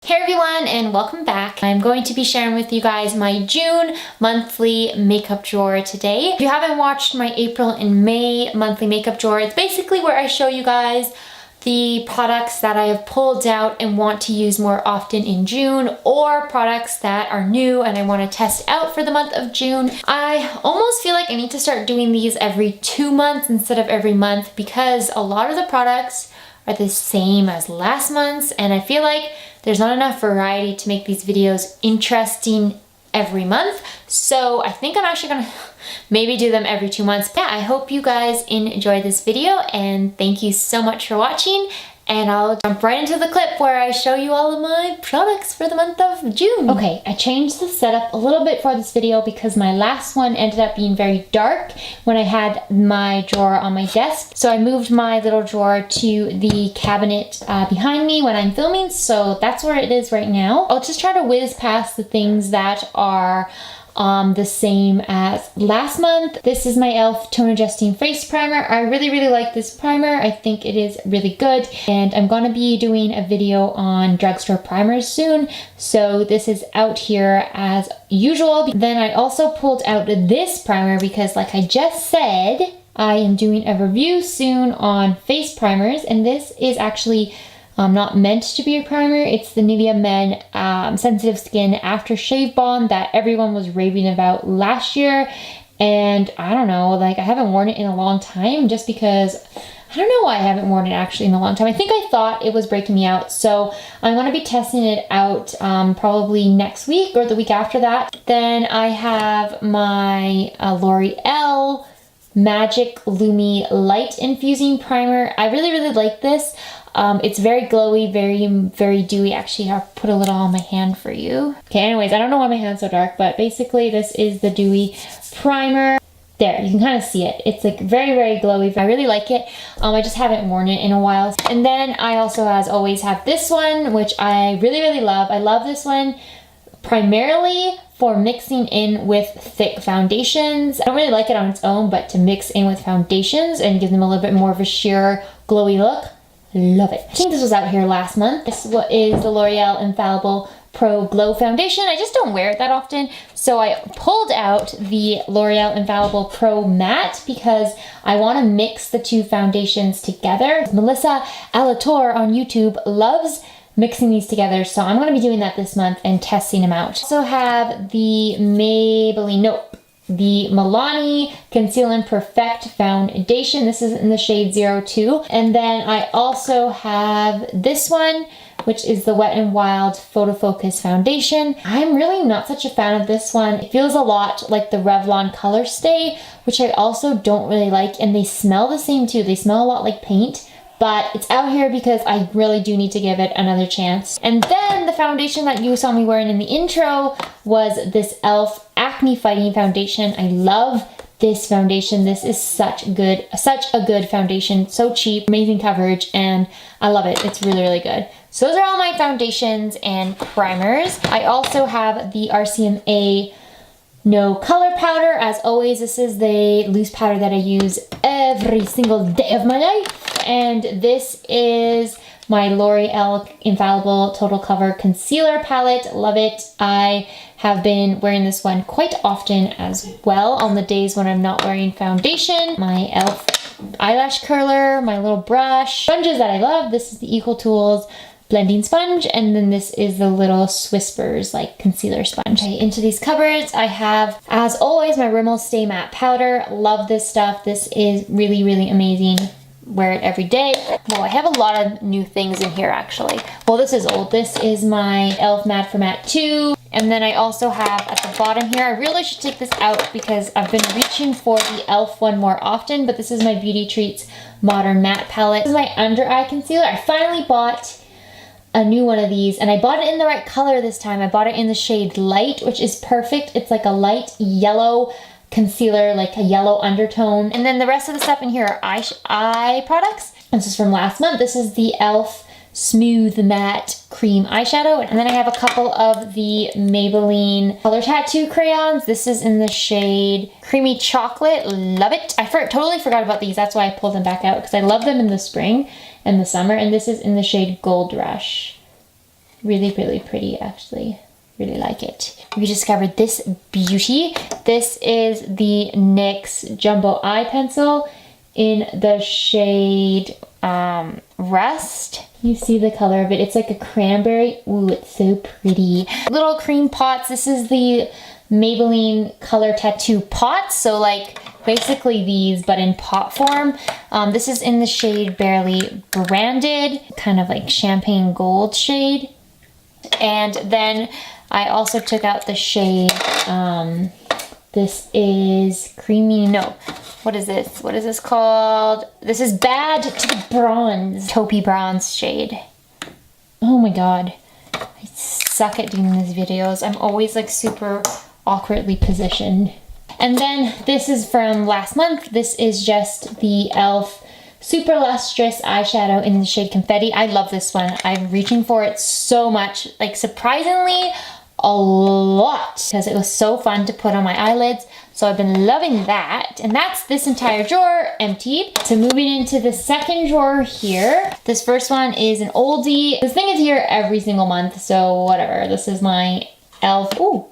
Hey everyone, and welcome back. I'm going to be sharing with you guys my June monthly makeup drawer today. If you haven't watched my April and May monthly makeup drawer, it's basically where I show you guys the products that I have pulled out and want to use more often in June, or products that are new and I want to test out for the month of June. I almost feel like I need to start doing these every 2 months instead of every month because a lot of the products are the same as last month's, and I feel like there's not enough variety to make these videos interesting every month. So I think I'm actually gonna maybe do them every 2 months. Yeah, I hope you guys enjoyed this video and thank you so much for watching. And I'll jump right into the clip where I show you all of my products for the month of June. Okay, I changed the setup a little bit for this video because my last one ended up being very dark when I had my drawer on my desk. So I moved my little drawer to the cabinet behind me when I'm filming. So that's where it is right now. I'll just try to whiz past the things that are the same as last month. This is my e.l.f. Tone Adjusting Face Primer. I really like this primer. I think it is really good, and I'm gonna be doing a video on drugstore primers soon, so this is out here as usual. Then I also pulled out this primer because, like I just said, I am doing a review soon on face primers, and this is actually not meant to be a primer. It's the Nivea Men Sensitive Skin Aftershave Balm that everyone was raving about last year. And I don't know, like I haven't worn it in a long time just because, I don't know why I haven't worn it actually in a long time. I think I thought it was breaking me out. So I'm going to be testing it out probably next week or the week after that. Then I have my L'Oreal Magic Lumi Light Infusing Primer. I really like this. It's very glowy, very dewy. Actually, I'll put a little on my hand for you. Okay, anyways, I don't know why my hand's so dark, but basically this is the dewy primer. There, you can kind of see it. It's like very glowy. I really like it. I just haven't worn it in a while. And then I also, as always, have this one, which I really love. I love this one primarily for mixing in with thick foundations. I don't really like it on its own, but to mix in with foundations and give them a little bit more of a sheer glowy look. Love it. I think this was out here last month. This is the L'Oreal Infallible Pro Glow Foundation. I just don't wear it that often, so I pulled out the L'Oreal Infallible Pro Matte because I want to mix the two foundations together. Melissa Alator on YouTube loves mixing these together, so I'm going to be doing that this month and testing them out. I also have the the Milani Conceal and Perfect Foundation. This is in the shade 02. And then I also have this one, which is the Wet n Wild Photofocus Foundation. I'm really not such a fan of this one. It feels a lot like the Revlon Color Stay, which I also don't really like, and they smell the same too. They smell a lot like paint. But it's out here because I really do need to give it another chance. And then the foundation that you saw me wearing in the intro was this e.l.f. Acne Fighting Foundation. I love this foundation. This is such a good foundation. So cheap, amazing coverage, and I love it. It's really good. So those are all my foundations and primers. I also have the RCMA No Color Powder. As always, this is the loose powder that I use every single day of my life. And this is my L'Oreal Infallible Total Cover Concealer Palette. Love it. I have been wearing this one quite often as well on the days when I'm not wearing foundation. My e.l.f. eyelash curler, my little brush. Sponges that I love. This is the Equal Tools blending sponge, and then this is the little Swispers like concealer sponge. Okay, into these cupboards I have, as always, my Rimmel Stay Matte Powder. Love this stuff. This is really amazing. Wear it every day. Well, I have a lot of new things in here actually. Well, this is old. This is my e.l.f. Matte for Matte 2. And then I also have at the bottom here, I really should take this out because I've been reaching for the e.l.f. one more often, but this is my Beauty Treats Modern Matte Palette. This is my under eye concealer. I finally bought a new one of these, and I bought it in the right color this time. I bought it in the shade Light, which is perfect. It's like a light yellow concealer, like a yellow undertone. And then the rest of the stuff in here are eye products. This is from last month. This is the e.l.f. Smooth Matte Cream Eyeshadow. And then I have a couple of the Maybelline Color Tattoo crayons. This is in the shade Creamy Chocolate. Love it. I totally forgot about these. That's why I pulled them back out, because I love them in the spring and the summer. And this is in the shade Gold Rush. Really, really pretty, actually. Really like it. We discovered this beauty. This is the NYX Jumbo Eye Pencil in the shade Rust. You see the color of it. It's like a cranberry. Ooh, it's so pretty. Little cream pots. This is the Maybelline Color Tattoo pots. So like basically these, but in pot form. This is in the shade Barely Branded, kind of like champagne gold shade. And then I also took out the shade, this is creamy, no, what is this? What is this called? This is Bad to the Bronze, taupey bronze shade. Oh my god, I suck at doing these videos. I'm always like super awkwardly positioned. And then this is from last month. This is just the e.l.f. Super Lustrous eyeshadow in the shade Confetti. I love this one. I'm reaching for it so much, like surprisingly a lot, because it was so fun to put on my eyelids. So I've been loving that. And that's this entire drawer emptied. So moving into the second drawer here. This first one is an oldie. This thing is here every single month, so whatever. This is my e.l.f. Ooh.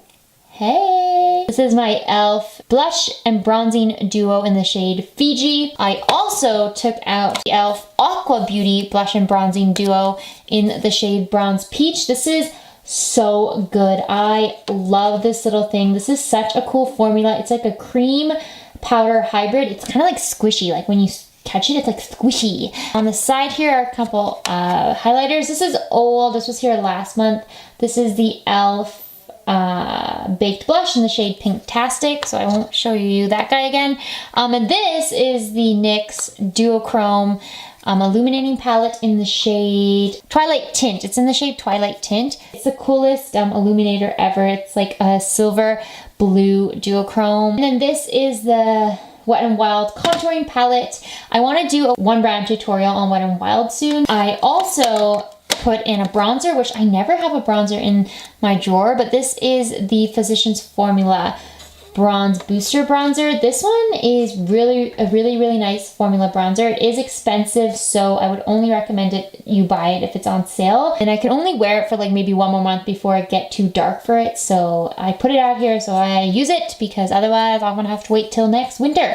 Hey! This is my e.l.f. blush and bronzing duo in the shade Fiji. I also took out the e.l.f. Aqua Beauty blush and bronzing duo in the shade Bronze Peach. This is so good. I love this little thing. This is such a cool formula. It's like a cream powder hybrid. It's kind of like squishy. Like when you touch it, it's like squishy. On the side here are a couple highlighters. This is old. This was here last month. This is the e.l.f. Baked blush in the shade Pinktastic, so I won't show you that guy again. And this is the NYX Duochrome illuminating palette in the shade Twilight Tint. It's in the shade Twilight Tint. It's the coolest illuminator ever. It's like a silver blue duochrome. And then this is the Wet n Wild contouring palette. I want to do a one brand tutorial on Wet n Wild soon. I also put in a bronzer, which I never have a bronzer in my drawer, but this is the Physicians Formula Bronze Booster Bronzer. This one is a really nice formula bronzer. It is expensive, so I would only recommend it you buy it if it's on sale. And I can only wear it for like maybe one more month before I get too dark for it, so I put it out here so I use it, because otherwise I'm gonna have to wait till next winter.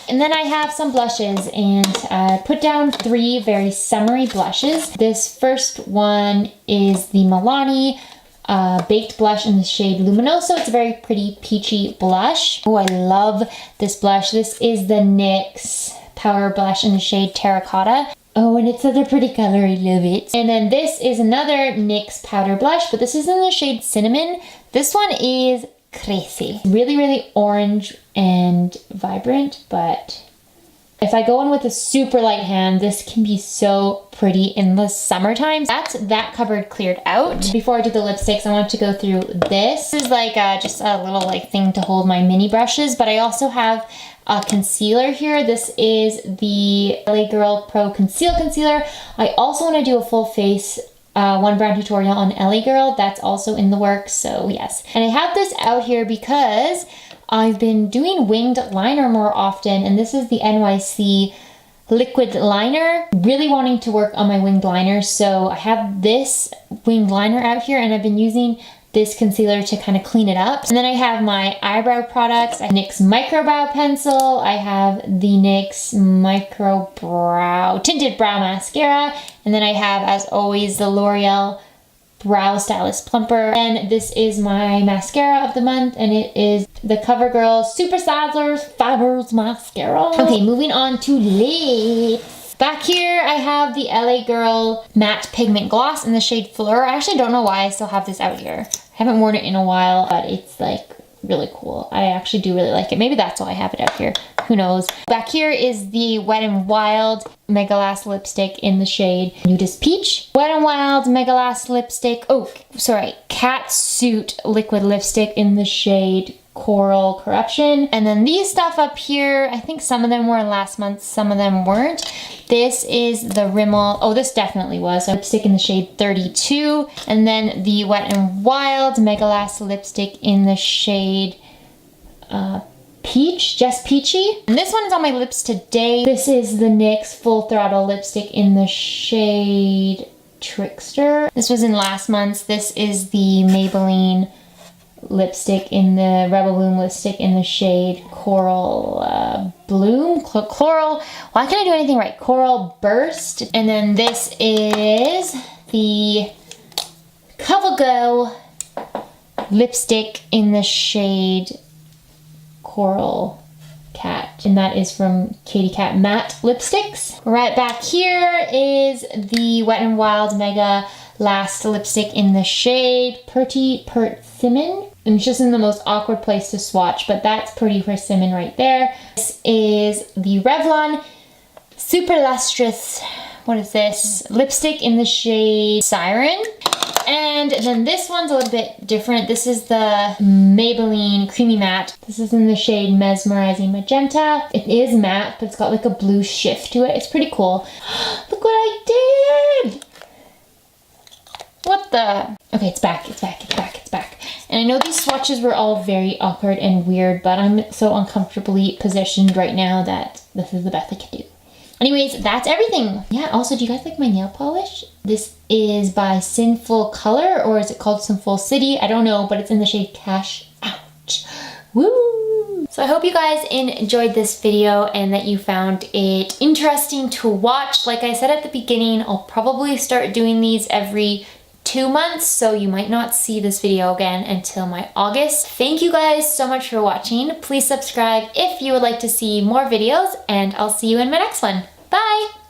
And then I have some blushes, and I put down 3 very summery blushes. This first one is the Milani baked blush in the shade Luminoso. It's a very pretty peachy blush. Oh, I love this blush. This is the NYX powder blush in the shade Terracotta. Oh, and it's such a pretty color. I love it. And then this is another NYX powder blush, but this is in the shade Cinnamon. This one is crazy. Really orange and vibrant, but if I go in with a super light hand, this can be so pretty in the summertime. That's that cupboard cleared out. Before I do the lipsticks, I want to go through this. This is like just a little like thing to hold my mini brushes, but I also have a concealer here. This is the LA Girl Pro Conceal Concealer. I also want to do a full face one brand tutorial on LA Girl. That's also in the works, so yes. And I have this out here because I've been doing winged liner more often, and this is the NYC liquid liner. Really wanting to work on my winged liner, so I have this winged liner out here, and I've been using this concealer to kind of clean it up. And then I have my eyebrow products. I have NYX Micro Brow Pencil. I have the NYX Micro Brow Tinted Brow Mascara. And then I have, as always, the L'Oreal Brow Stylist Plumper. And this is my mascara of the month, and it is the CoverGirl Super Stylers Fibers Mascara. Okay, moving on to lips. Back here, I have the LA Girl Matte Pigment Gloss in the shade Fleur. I actually don't know why I still have this out here. I haven't worn it in a while, but it's like really cool. I actually do really like it. Maybe that's why I have it out here. Who knows? Back here is the Wet n Wild Mega Lash lipstick in the shade Nudist Peach. Wet n Wild Mega Lash lipstick. Oh, sorry. Cat Suit liquid lipstick in the shade Coral Corruption. And then these stuff up here, I think some of them were last month, some of them weren't. This is the Rimmel, oh, this definitely was, a lipstick in the shade 32. And then the Wet n Wild Mega Lash lipstick in the shade Peach, just peachy. And this one is on my lips today. This is the NYX Full Throttle lipstick in the shade Trickster. This was in last month's. This is the Maybelline lipstick in the Rebel Bloom lipstick in the shade Coral Bloom. Coral. Why can't I do anything right? Coral Burst. And then this is the CoverGirl lipstick in the shade Coral Cat, and that is from Katy Kat Matte Lipsticks. Right back here is the Wet n Wild Mega Last lipstick in the shade Pretty Persimmon, and it's just in the most awkward place to swatch, but that's Pretty Persimmon right there. This is the Revlon Super Lustrous, what is this? Lipstick in the shade Siren. And then this one's a little bit different. This is the Maybelline Creamy Matte. This is in the shade Mesmerizing Magenta. It is matte, but it's got like a blue shift to it. It's pretty cool. Look what I did! What the? Okay, it's back, it's back, it's back, it's back. And I know these swatches were all very awkward and weird, but I'm so uncomfortably positioned right now that this is the best I can do. Anyways, that's everything. Yeah, also, do you guys like my nail polish? This is by Sinful Color, or is it called Sinful City? I don't know, but it's in the shade Cash Out. Woo! So I hope you guys enjoyed this video and that you found it interesting to watch. Like I said at the beginning, I'll probably start doing these every 2 months, so you might not see this video again until my August. Thank you guys so much for watching. Please subscribe if you would like to see more videos, and I'll see you in my next one. Bye!